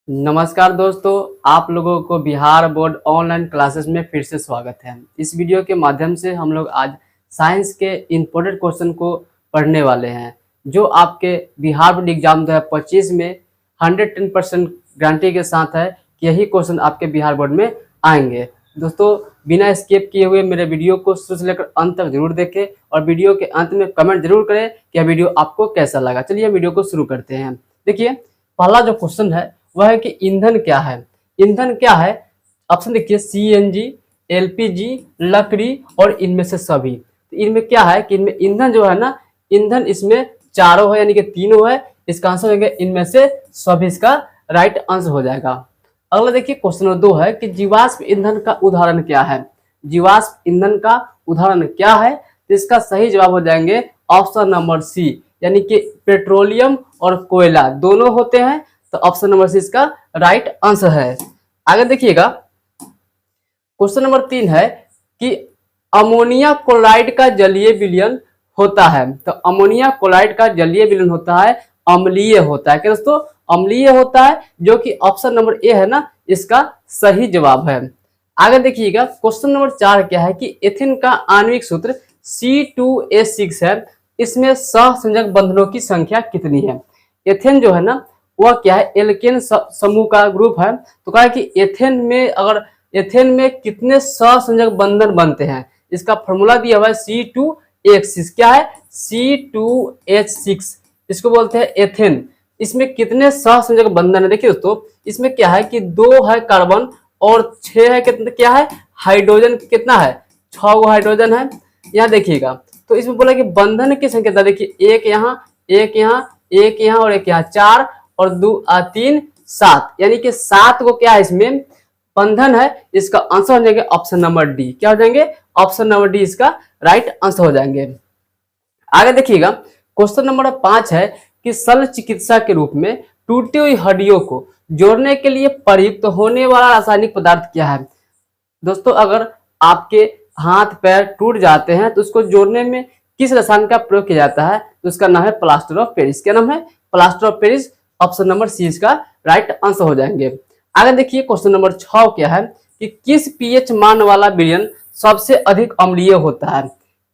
नमस्कार दोस्तों, आप लोगों को बिहार बोर्ड ऑनलाइन क्लासेस में फिर से स्वागत है। इस वीडियो के माध्यम से हम लोग आज साइंस के इम्पोर्टेंट क्वेश्चन को पढ़ने वाले हैं, जो आपके बिहार बोर्ड एग्जाम 2025 में 110% गारंटी के साथ है कि यही क्वेश्चन आपके बिहार बोर्ड में आएंगे। दोस्तों, बिना स्किप किए हुए मेरे वीडियो को शुरू से लेकर अंत तक जरूर देखें और वीडियो के अंत में कमेंट जरूर करें कि यह वीडियो आपको कैसा लगा। चलिए वीडियो को शुरू करते हैं। देखिए, पहला जो क्वेश्चन है वह है कि ईंधन क्या है। ईंधन क्या है? ऑप्शन देखिए, सीएनजी, एलपीजी, लकड़ी और इनमें से सभी। तो इनमें क्या है कि इनमें ईंधन जो है ना, ईंधन इसमें चारों है, यानी कि तीनों है। इसका आंसर हो जाएगा इनमें से सभी, इसका राइट आंसर हो जाएगा। अगला देखिए, क्वेश्चन नंबर 2 है कि जीवाश्म ईंधन का उदाहरण क्या है। जीवाश्म ईंधन का उदाहरण क्या है? तो इसका सही जवाब हो जाएंगे ऑप्शन नंबर सी, यानी कि पेट्रोलियम और कोयला दोनों होते हैं। तो ऑप्शन नंबर सी इसका राइट आंसर है। आगे देखिएगा, क्वेश्चन नंबर 3 है कि अमोनिया क्लोराइड का जलीय विलयन होता है। तो अमोनिया क्लोराइड का जलीय विलयन होता है, अम्लीय होता है। क्या दोस्तों? अम्लीय होता है, जो कि ऑप्शन नंबर ए है ना, इसका सही जवाब है। आगे देखिएगा, क्वेश्चन नंबर 4 क्या है कि एथिन का आणविक सूत्र C2H6 है। इसमें सहसंयोजक बंधनों की संख्या कितनी है? एथेन जो है ना, वह क्या है? एल्केन समूह का ग्रुप है। तो कहा है कि एथेन में कितने सहसंयोजक बंधन बनते हैं? इसका फॉर्मूला दिया हुआ है C2H6। क्या है? C2H6, इसको बोलते हैं एथेन। इसमें कितने सहसंयोजक बंधन है? देखिए दोस्तों, इसमें क्या है कि 2 है कार्बन और 6 है कितना, क्या है? हाइड्रोजन। कितना है? 6 हाइड्रोजन है। यहाँ देखिएगा, तो इसमें बोला कि बंधन की संख्या, देखिए एक यहाँ, एक यहाँ, एक यहाँ और एक यहाँ, 4 और 2 3 7, यानी कि 7 को क्या है इसमें बंधन है। इसका आंसर हो जाएंगे ऑप्शन नंबर डी। क्या हो जाएंगे? ऑप्शन नंबर डी इसका राइट आंसर हो जाएंगे। आगे देखिएगा, क्वेश्चन नंबर 5 है कि शल्य चिकित्सा के रूप में टूटी हुई हड्डियों को जोड़ने के लिए प्रयुक्त होने वाला रासायनिक पदार्थ क्या है? दोस्तों, अगर आपके हाथ पैर टूट जाते हैं तो उसको जोड़ने में किस रसायन का प्रयोग किया जाता है? तो उसका नाम है प्लास्टर ऑफ पेरिस। क्या नाम है? Plaster of Paris. Option number C इसका राइट आंसर हो जाएंगे। आगे देखिए, क्वेश्चन नंबर 6 क्या है कि किस पीएच मान वाला विलयन सबसे अधिक अम्लीय होता है?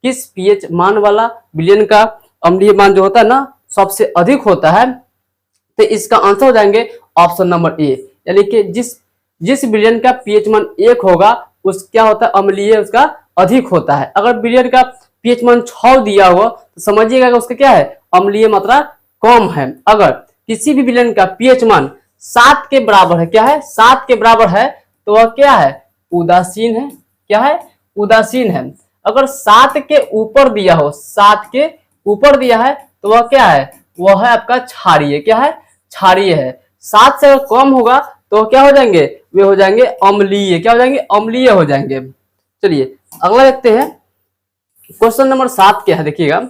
किस पीएच मान वाला विलयन का अम्लीय मान जो होता है ना, सबसे अधिक होता है? तो इसका आंसर हो जाएंगे ऑप्शन नंबर ए, यानी कि जिस विलयन का पीएच मान 1 होगा उस क्या होता है? अम्लीय उसका अधिक होता है। अगर विलयन का पीएच मान 6 दिया हुआ तो समझिएगा कि उसका क्या है? अम्लीय मात्रा कम है। अगर किसी भी विलयन का पीएच मान 7 के बराबर है, क्या है? 7 के बराबर है, तो वह क्या है? उदासीन है। क्या है? उदासीन है। अगर 7 के ऊपर दिया हो, 7 के ऊपर दिया है, तो वह क्या है? वह है आपका क्षारीय। क्या है? क्षारीय है। 7 से अगर कम होगा तो क्या हो जाएंगे? वे हो जाएंगे अम्लीय। क्या हो जाएंगे? अम्लीय हो जाएंगे। चलिए अगला देखते हैं, क्वेश्चन नंबर 7 क्या है? देखिएगा,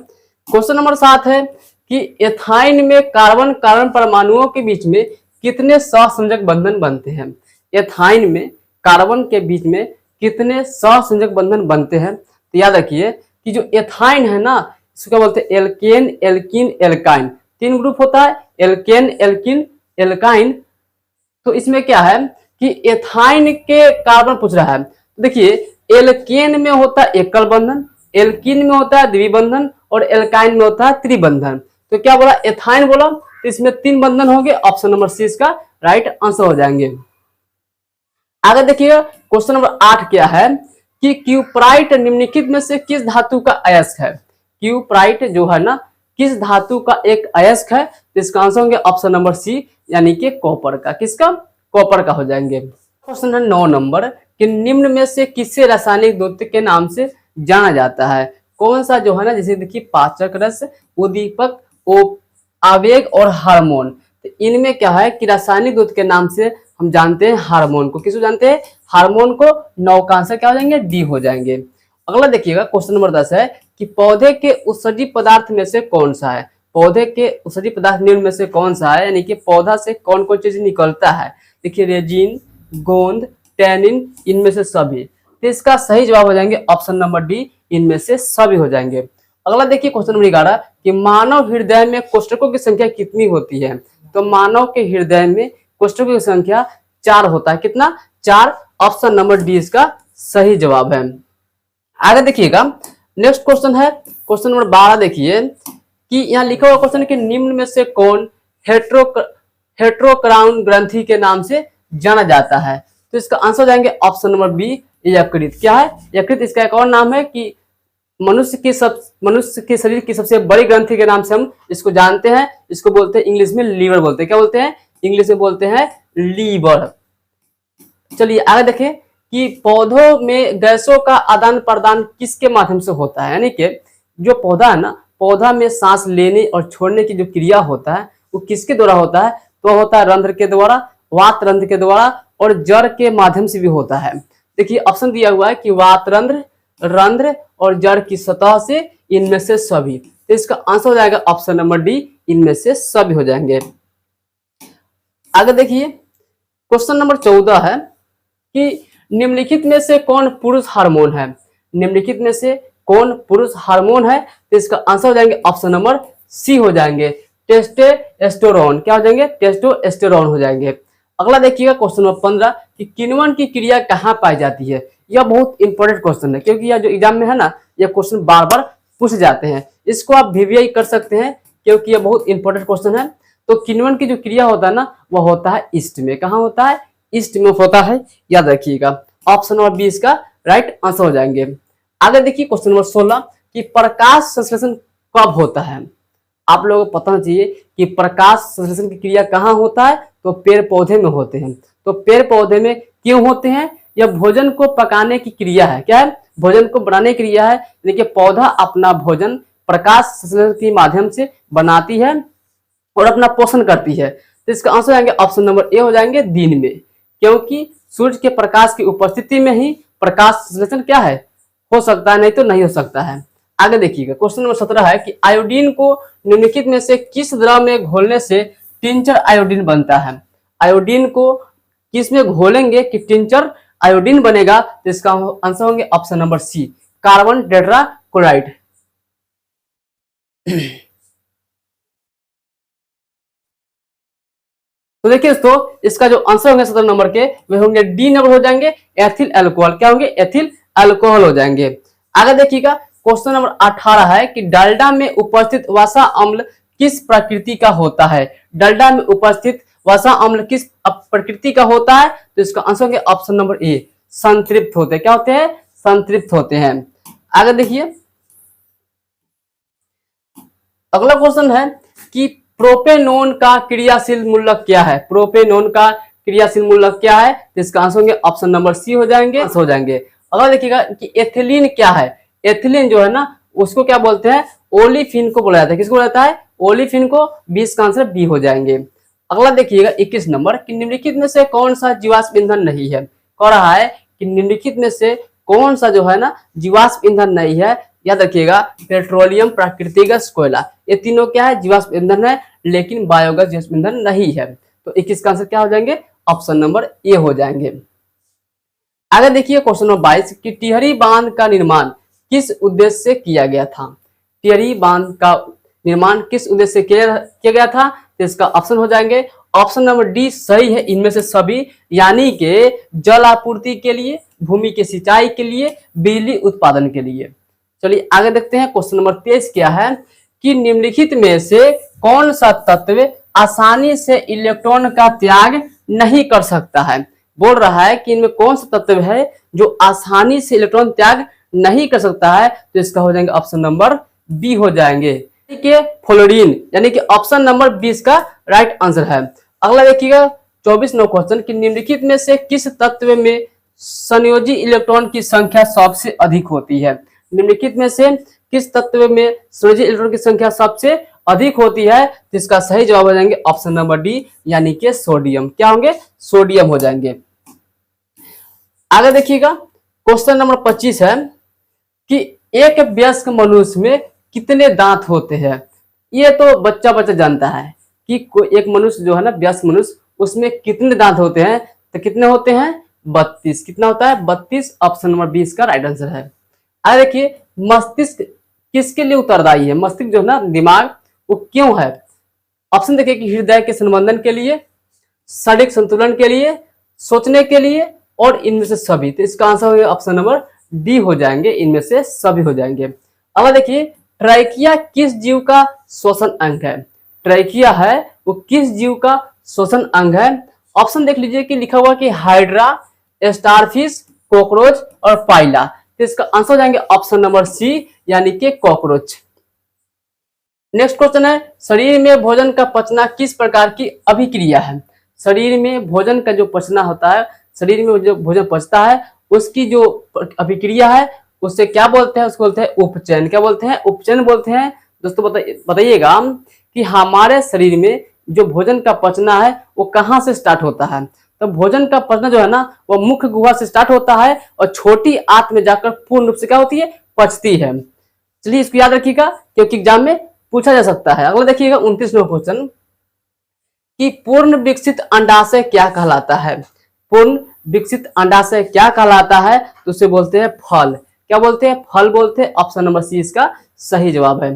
क्वेश्चन नंबर 7 है कि एथाइन में कार्बन कार्बन परमाणुओं के बीच में कितने सहसंयोजक बंधन बनते हैं? एथाइन में कार्बन के बीच में कितने सहसंयोजक बंधन बनते हैं? तो याद रखिए कि जो एथाइन है ना, इसको क्या बोलते हैं? Alkene, alkene, alkyne. 3 ग्रुप होता है, एल्केन, एल्कीन, एल्काइन। तो इसमें क्या है कि एथाइन के कार्बन पूछ रहा है। तो देखिए, एल्केन में होता है एकल बंधन, एल्कीन में होता है द्विबंधन और एल्काइन में होता है त्रिबंधन। तो क्या बोला? एथाइन बोला, तो इसमें 3 बंधन होंगे। ऑप्शन नंबर सी इसका राइट आंसर हो जाएंगे। आगे देखिएगा, क्वेश्चन नंबर 8 क्या है कि क्यूप्राइट निम्नलिखित में से किस धातु का अयस्क है? क्यूप्राइट जो है ना, किस धातु का एक अयस्क है? तो इसका आंसर होंगे ऑप्शन नंबर सी, यानी कि कॉपर का। किसका? कॉपर का हो जाएंगे। क्वेश्चन 9 नंबर कि निम्न में से किसे रासायनिक द्वैत के नाम से जाना जाता है? कौन सा जो है ना, जैसे देखिए पाचक रस, उद्दीपक, आवेग और हार्मोन। तो इनमें क्या है कि रासायनिक द्वैत के नाम से हम जानते हैं हार्मोन को। किसको जानते हैं? हार्मोन को। 9 का आंसर क्या हो जाएंगे? डी हो जाएंगे। अगला देखिएगा, क्वेश्चन नंबर 10 है कि पौधे के उत्सर्जी पदार्थ में से कौन सा है? पौधे के उत्सर्जी पदार्थ निम्न में से कौन सा है, यानी कि पौधा से कौन कौन चीज निकलता है? देखिए, रेजिन, गोंद, टैनिन, इनमें से सभी। तो इसका सही जवाब हो जाएंगे ऑप्शन नंबर डी, इनमें से सभी हो जाएंगे। अगला देखिए, क्वेश्चन नंबर 11 कि मानव हृदय में कोष्ठकों की संख्या कितनी होती है? तो मानव के हृदय में कोष्ठकों की संख्या 4 होता है। कितना? 4। ऑप्शन नंबर डी इसका सही जवाब है। आगे देखिएगा, नेक्स्ट क्वेश्चन है क्वेश्चन नंबर 12। देखिए कि यहाँ लिखा हुआ क्वेश्चन कि निम्न में से कौन हेट्रोक्राउन ग्रंथि के नाम से जाना जाता है? तो इसका आंसर हो जाएंगे ऑप्शन नंबर बी, यकृत। क्या है? यकृत। इसका एक और नाम है कि मनुष्य के शरीर की सबसे बड़ी ग्रंथि के नाम से हम इसको जानते हैं। इसको बोलते हैं इंग्लिश में लीवर बोलते हैं। क्या बोलते हैं? इंग्लिश में बोलते हैं लीवर। चलिए आगे देखें कि पौधों में गैसों का आदान प्रदान किसके माध्यम से होता है? यानी कि जो पौधा है ना, पौधा में सांस लेने और छोड़ने की जो क्रिया होता है वो किसके द्वारा होता है? तो होता है रंध्र के द्वारा, वात रंध्र के द्वारा और जड़ के माध्यम से भी होता है। देखिए ऑप्शन दिया हुआ है कि वात रंध्र, रंध्र और जड़ की सतह से, इनमें से सभी। तो इसका आंसर हो जाएगा ऑप्शन नंबर डी, इनमें से सभी हो जाएंगे। आगे देखिए क्वेश्चन नंबर 14 है कि निम्नलिखित में से कौन पुरुष हार्मोन है? निम्नलिखित में से कौन पुरुष हार्मोन है? तो इसका आंसर हो जाएंगे ऑप्शन नंबर सी हो जाएंगे, टेस्टोस्टेरोन। क्या हो जाएंगे? टेस्टोस्टेरोन हो जाएंगे। अगला देखिएगा क्वेश्चन नंबर 15 कि किण्वन की क्रिया कहाँ पाई जाती है? यह बहुत इंपॉर्टेंट क्वेश्चन है क्योंकि यह जो एग्जाम में है ना, यह क्वेश्चन बार बार पूछ जाते हैं। इसको आप वीवीआई कर सकते हैं क्योंकि यह बहुत इंपॉर्टेंट क्वेश्चन है। तो किण्वन की जो क्रिया होता है ना, वह होता है ईस्ट में। कहाँ होता है? ईस्ट में होता है, याद रखिएगा। ऑप्शन नंबर बी इसका राइट आंसर हो जाएंगे। आगे देखिए क्वेश्चन नंबर 16 कि प्रकाश संश्लेषण कब होता है? आप लोगों को पता होना चाहिए कि प्रकाश संश्लेषण की क्रिया कहाँ होता है? तो पेड़ पौधे में होते हैं। तो पेड़ पौधे में क्यों होते हैं? यह भोजन को पकाने की क्रिया है। क्या है? भोजन को बनाने की क्रिया है। देखिए पौधा अपना भोजन प्रकाश संश्लेषण के माध्यम से बनाती है और अपना पोषण करती है। तो इसका आंसर आएंगे ऑप्शन नंबर ए हो जाएंगे, दिन में। क्योंकि सूर्य के प्रकाश की उपस्थिति में ही प्रकाश संश्लेषण क्या है? हो सकता है, नहीं तो नहीं हो सकता है। आगे देखिएगा क्वेश्चन नंबर 17 है कि आयोडीन को निम्नलिखित में से किस द्रव में घोलने से टिंचर आयोडीन बनता है? आयोडीन को किस में घोलेंगे कि टिंचर आयोडीन बनेगा? तो इसका आंसर होंगे option number C, carbon tetrachloride. तो देखिए दोस्तों, इसका जो आंसर होंगे 17 नंबर के वे होंगे डी नंबर हो जाएंगे, एथिल अल्कोहल। क्या होंगे? एथिल अल्कोहल हो जाएंगे। आगे देखिएगा क्वेश्चन नंबर 18 है कि डालडा में उपस्थित वसा अम्ल किस प्रकृति का होता है? डालडा में उपस्थित वसा अम्ल किस प्रकृति का होता है? तो इसका आंसर होंगे ऑप्शन नंबर ए, संतृप्त होते हैं। क्या होते हैं? संतृप्त होते हैं। आगे देखिए अगला क्वेश्चन है कि प्रोपेनोन का क्रियाशील मूलक क्या है? प्रोपेनोन का क्रियाशील मूलक क्या है? तो इसका आंसर होंगे ऑप्शन नंबर सी हो जाएंगे, हो जाएंगे। अगर देखिएगा कि एथिलीन क्या है? एथिलीन जो है ना, उसको क्या बोलते हैं? ओलिफिन को बोला जाता है। किसको बोला जाता है? ओलिफिन को। 20 का आंसर बी हो जाएंगे। अगला देखिएगा 21 नंबर कि निम्नलिखित में से कौन सा जीवाश्म ईंधन नहीं है? कह रहा है कि निम्नलिखित में से कौन सा जो है ना जीवाश्म ईंधन नहीं है? याद रखिएगा पेट्रोलियम, प्राकृतिक गैस, कोयला, ये तीनों क्या है? जीवाश्म ईंधन है, लेकिन बायोगैस जीवाश्म ईंधन नहीं है। तो 21 का आंसर क्या हो जाएंगे? ऑप्शन नंबर ए हो जाएंगे। आगे देखिए क्वेश्चन नंबर 22 कि टिहरी बांध का निर्माण किस उद्देश्य से किया गया था? टिहरी बांध का निर्माण किस उद्देश्य से किया गया था? तो इसका ऑप्शन हो जाएंगे ऑप्शन नंबर डी सही है, इनमें से सभी। यानी कि जल आपूर्ति के लिए, भूमि के सिंचाई के लिए, बिजली उत्पादन के लिए। चलिए आगे देखते हैं क्वेश्चन नंबर 23 क्या है कि निम्नलिखित में से कौन सा तत्व आसानी से इलेक्ट्रॉन का त्याग नहीं कर सकता है? बोल रहा है कि इनमें कौन सा तत्व है जो आसानी से इलेक्ट्रॉन त्याग नहीं कर सकता है? तो इसका हो जाएंगे ऑप्शन नंबर बी हो जाएंगे, फ्लोरीन। यानी कि ऑप्शन नंबर 20 का राइट आंसर है। अगला देखिएगा 24 नंबर क्वेश्चन कि निम्नलिखित में से किस तत्व में संयोजी इलेक्ट्रॉन की संख्या सबसे अधिक होती है? निम्नलिखित में से किस तत्व में संयोजी इलेक्ट्रॉन की संख्या सबसे अधिक होती है? तो इसका सही जवाब हो जाएंगे ऑप्शन नंबर डी, यानी कि सोडियम। क्या होंगे? सोडियम हो जाएंगे। आगे देखिएगा क्वेश्चन नंबर 25 है कि एक वयस्क मनुष्य में कितने दांत होते हैं? ये तो बच्चा जानता है कि एक मनुष्य जो है ना, वयस्क मनुष्य, उसमें कितने दांत होते हैं? तो कितने होते हैं? 32। कितना होता है? 32। ऑप्शन नंबर 20 का राइट आंसर है। आगे देखिए मस्तिष्क किसके लिए उत्तरदायी है? मस्तिष्क जो है ना, दिमाग, वो क्यों है? ऑप्शन देखिए कि हृदय के संवर्धन के लिए, शारीरिक संतुलन के लिए, सोचने के लिए और इनमें से सभी। तो इसका आंसर हो गया ऑप्शन नंबर डी हो जाएंगे, इनमें से सभी हो जाएंगे। अब देखिए ट्रैकिया किस जीव का श्वसन अंग है? ट्रैकिया है वो किस जीव का श्वसन अंग है? ऑप्शन देख लीजिए कि लिखा हुआ कि हाइड्रा, स्टारफिश, कॉकरोच और पाइला। तो इसका आंसर हो जाएंगे ऑप्शन नंबर सी यानी कि कॉकरोच। नेक्स्ट क्वेश्चन है शरीर में भोजन का पचना किस प्रकार की अभिक्रिया है? शरीर में भोजन का जो पचना होता है, शरीर में जो भोजन पचता है उसकी जो अभिक्रिया है उससे क्या बोलते हैं? उसको बोलते हैं उपचयन। क्या बोलते हैं? उपचयन बोलते हैं। दोस्तों बताइएगा कि हमारे शरीर में जो भोजन का पचना है वो कहाँ से स्टार्ट होता है? तो भोजन का पचना जो है ना वो मुख्य गुहा से स्टार्ट होता है और छोटी आंत में जाकर पूर्ण रूप से क्या होती है? पचती है। चलिए इसको याद रखिएगा क्योंकि एग्जाम में पूछा जा सकता है। अगला देखिएगा 29वां क्वेश्चन कि पूर्ण विकसित अंडाशय क्या कहलाता है? पूर्ण विकसित अंडाशय क्या कहलाता है? तो उसे बोलते हैं फल। क्या बोलते हैं? फल बोलते हैं। ऑप्शन नंबर सी इसका सही जवाब है।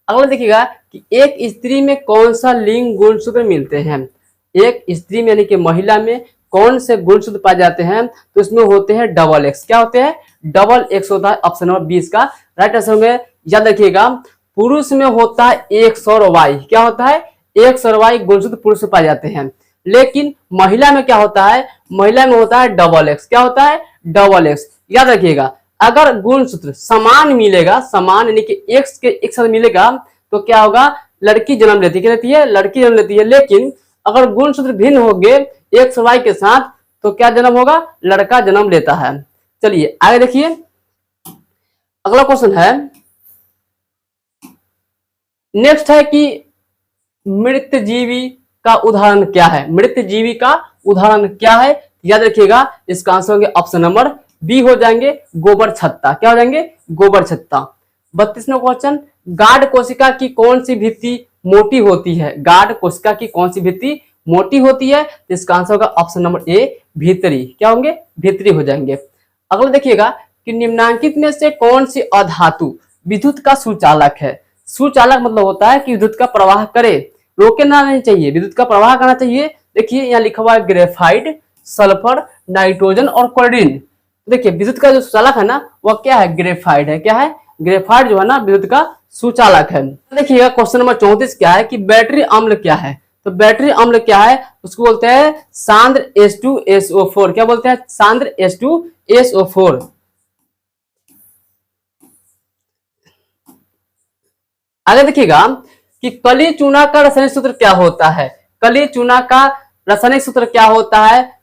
अगला देखिएगा कि एक स्त्री में कौन सा लिंग गुणसूत्र मिलते हैं? एक स्त्री में यानी कि महिला में कौन से गुणसूत्र पाए जाते हैं? तो इसमें होते हैं डबल एक्स। क्या होते हैं? डबल एक्स होता है। ऑप्शन नंबर 20 का राइट आंसर में याद रखिएगा। पुरुष में होता है एक्स और वाई। क्या होता है? एक्स और वाई गुणसूत्र पुरुष में पाए जाते हैं। लेकिन महिला में क्या होता है? महिला में होता है डबल एक्स। क्या होता है? Double x. याद रखिएगा अगर गुणसूत्र समान मिलेगा, समान यानी कि एक्स के एक साथ मिलेगा तो क्या होगा? लड़की जन्म लेती है। क्या लेती है? लड़की जन्म लेती है। लेकिन अगर गुणसूत्र भिन्न हो गए एक्स वाई के साथ तो क्या जन्म होगा? लड़का जन्म लेता है। चलिए आगे देखिए अगला क्वेश्चन है। नेक्स्ट है कि मृत जीवी का उदाहरण क्या है? मृत जीवी का उदाहरण क्या है? याद रखिएगा इसका आंसर होंगे ऑप्शन नंबर बी हो जाएंगे गोबर छत्ता। क्या हो जाएंगे? गोबर छत्ता। 32वां क्वेश्चन गाढ़ कोशिका की कौन सी भित्ति मोटी होती है? गाढ़ कोशिका की कौन सी भित्ति मोटी होती है? तो इसका आंसर होगा ऑप्शन नंबर ए भीतरी। क्या होंगे? भीतरी हो जाएंगे। अगला देखिएगा कि निम्नांकित में से कौन सी अधातु विद्युत का सुचालक है? सुचालक मतलब होता है कि विद्युत का प्रवाह करे, रोके ना नहीं चाहिए, विद्युत का प्रवाह करना चाहिए। देखिए यहाँ लिखा हुआ है ग्रेफाइट, सल्फर, नाइट्रोजन और क्लोरीन। देखिए विद्युत का जो सुचालक है ना वह क्या है? ग्रेफाइट है। क्या है? ग्रेफाइट जो है ना विद्युत का सुचालक है। देखिएगा क्वेश्चन नंबर 34 क्या है कि बैटरी अम्ल क्या है? तो बैटरी अम्ल क्या है? उसको बोलते हैं सांद्र H2SO4। क्या बोलते हैं? सांद्र H2SO4। आगे देखिएगा कि कली चूना का रासायनिक सूत्र क्या होता है? कली चूना का रासायनिक सूत्र क्या होता है?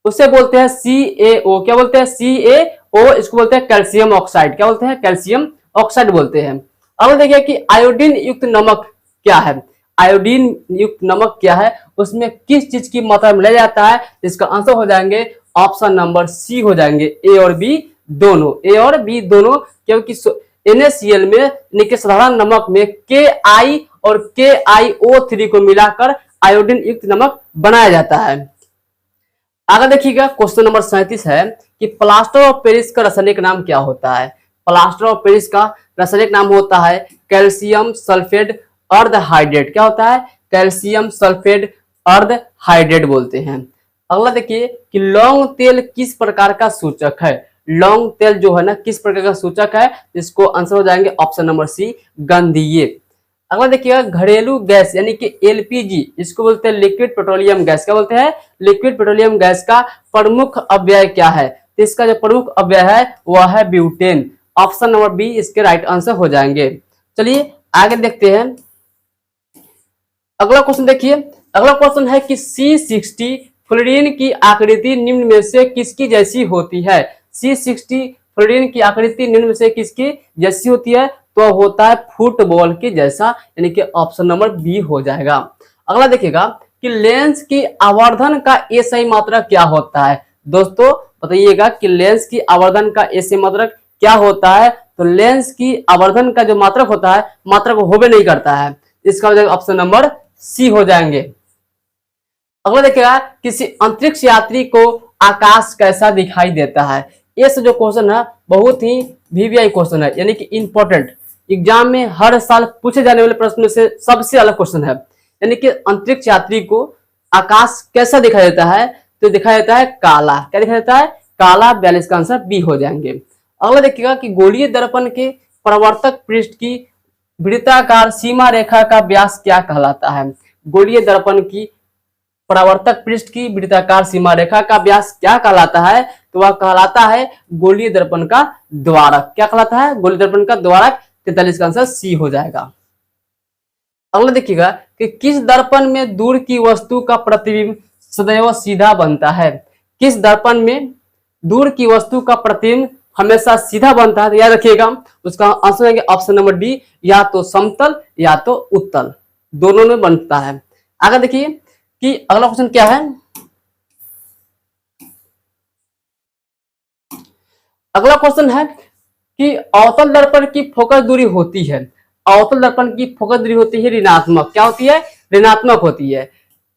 उसे बोलते हैं CaO। क्या बोलते हैं? CaO। इसको बोलते हैं कैल्शियम ऑक्साइड। क्या बोलते हैं? कैल्शियम ऑक्साइड बोलते हैं। अब देखिए कि आयोडीन युक्त नमक क्या है? आयोडीन युक्त नमक क्या है? उसमें किस चीज की मात्रा मिलाया जाता है? इसका आंसर हो जाएंगे ऑप्शन नंबर सी हो जाएंगे ए और बी दोनों। ए और बी दोनों क्योंकि NaCl में यानी कि साधारण नमक में Ki और KiO3 को मिलाकर आयोडीन युक्त नमक बनाया जाता है। आगे देखिएगा क्वेश्चन नंबर 37 है कि प्लास्टर ऑफ पेरिस का रासायनिक नाम क्या होता है? प्लास्टर ऑफ पेरिस का रासायनिक नाम होता है कैल्शियम सल्फेट अर्ध हाइड्रेट। क्या होता है? कैल्शियम सल्फेट अर्ध हाइड्रेट बोलते हैं। अगला देखिए कि लौंग तेल किस प्रकार का सूचक है? लौंग तेल जो है ना किस प्रकार का सूचक है? इसको आंसर हो जाएंगे ऑप्शन नंबर सी गंधीय। अगला देखिएगा घरेलू गैस यानी कि LPG, इसको बोलते हैं लिक्विड पेट्रोलियम गैस। क्या बोलते हैं? लिक्विड पेट्रोलियम गैस का प्रमुख अव्यय क्या है? तो इसका जो प्रमुख अव्यय है वह है ब्यूटेन। ऑप्शन नंबर बी इसके राइट आंसर हो जाएंगे। चलिए आगे देखते हैं अगला क्वेश्चन। देखिए अगला क्वेश्चन है कि C60 फ्लोरीन की आकृति निम्न में से किसकी जैसी होती है? C60 फ्लोरीन की आकृति निम्न में से किसकी जैसी होती है? तो होता है फुटबॉल के जैसा, यानी कि ऑप्शन नंबर बी हो जाएगा। अगला देखिएगा कि लेंस की आवर्धन का SI मात्रक क्या होता है? दोस्तों बताइएगा कि लेंस की आवर्धन का SI मात्रक क्या होता है? तो लेंस की आवर्धन का जो मात्रक होता है मात्रक होबे नहीं करता है। इसका ऑप्शन नंबर सी हो जाएंगे। अगला देखिएगा किसी अंतरिक्ष यात्री को आकाश कैसा दिखाई देता है? ये जो क्वेश्चन है बहुत ही VVI क्वेश्चन है, यानी कि इंपॉर्टेंट एग्जाम में हर साल पूछे जाने वाले प्रश्न में से सबसे अलग क्वेश्चन है। यानी कि अंतरिक्ष यात्री को आकाश कैसा दिखाई देता है? तो दिखाई देता है काला। क्या दिखाई देता है? काला। 42 का आंसर बी हो जाएंगे। अगला देखिएगा कि गोलीय दर्पण के परावर्तक पृष्ठ की वृत्ताकार सीमा रेखा का व्यास क्या कहलाता है? गोलीय दर्पण की परावर्तक पृष्ठ की वृत्ताकार सीमा रेखा का व्यास क्या कहलाता है? तो वह कहलाता है गोलीय दर्पण का द्वारक। क्या कहलाता है? गोलीय दर्पण का द्वारक। 43 का आंसर सी हो जाएगा। अगला देखिएगा कि किस दर्पण में दूर की वस्तु का प्रतिबिंब सदैव सीधा बनता है? किस दर्पण में दूर की वस्तु का प्रतिबिंब हमेशा सीधा बनता है? तो याद रखिएगा उसका आंसर है ऑप्शन नंबर डी, या तो समतल या तो उत्तल, दोनों में बनता है। आगे देखिए कि अगला क्वेश्चन क्या है। अगला क्वेश्चन है कि अवतल दर्पण की फोकस दूरी होती है, अवतल दर्पण की फोकस दूरी होती है ऋणात्मक। क्या होती है? ऋणात्मक होती है।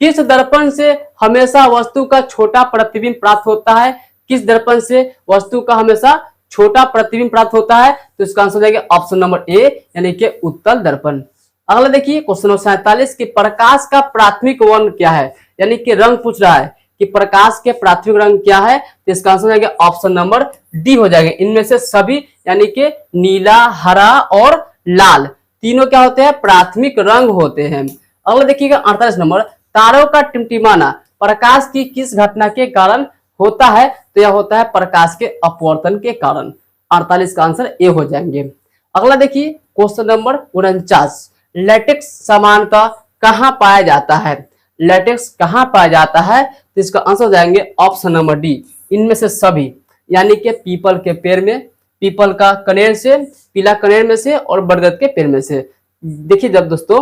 किस दर्पण से हमेशा वस्तु का छोटा प्रतिबिंब प्राप्त होता है? किस दर्पण से वस्तु का हमेशा छोटा प्रतिबिंब प्राप्त होता है? तो इसका आंसर हो जाएगा ऑप्शन नंबर ए, यानी कि उत्तल दर्पण। अगला देखिए क्वेश्चन नंबर 47 कि प्रकाश का प्राथमिक वर्ण क्या है? यानी कि रंग पूछ रहा है कि प्रकाश के प्राथमिक रंग क्या है? तो इसका आंसर हो जाएगा ऑप्शन नंबर डी हो जाएगा। इनमें से सभी यानी कि नीला, हरा और लाल तीनों क्या होते हैं? प्राथमिक रंग होते हैं। अगला देखिएगा 48 नंबर, तारों का टिमटिमाना प्रकाश की किस घटना के कारण होता है? तो यह होता है प्रकाश के अपवर्तन के कारण। 48 का आंसर ए हो जाएंगे। अगला देखिए क्वेश्चन नंबर 49, लेटेक्स सामान्यतः कहाँ पाया जाता है? लेटेक्स कहाँ पाया जाता है? तो इसका आंसर हो जाएंगे ऑप्शन नंबर डी, इनमें से सभी, यानी कि पीपल के पेड़ में, पीपल का कनेर से, पीला कनेर में से और बरगद के पेड़ में से। देखिए जब दोस्तों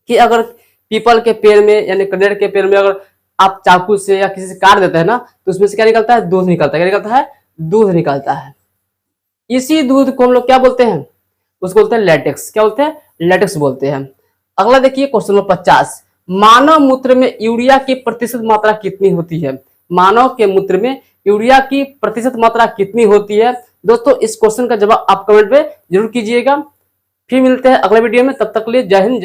कि अगर पीपल के पेड़ में यानी कनेर के पेड़ में अगर आप चाकू से या किसी से काट देते हैं ना, तो उसमें से क्या निकलता है? दूध निकलता है। क्या निकलता है? दूध निकलता है। इसी दूध को हम लोग क्या बोलते हैं? उसको बोलते हैं लेटेक्स। क्या बोलते हैं? लेटेक्स बोलते हैं। अगला देखिए क्वेश्चन नंबर 50, मानव मूत्र में यूरिया की प्रतिशत मात्रा कितनी होती है? मानव के मूत्र में यूरिया की प्रतिशत मात्रा कितनी होती है? दोस्तों इस क्वेश्चन का जवाब आप कमेंट में जरूर कीजिएगा। फिर मिलते हैं अगले वीडियो में, तब तक के लिए जय हिंद।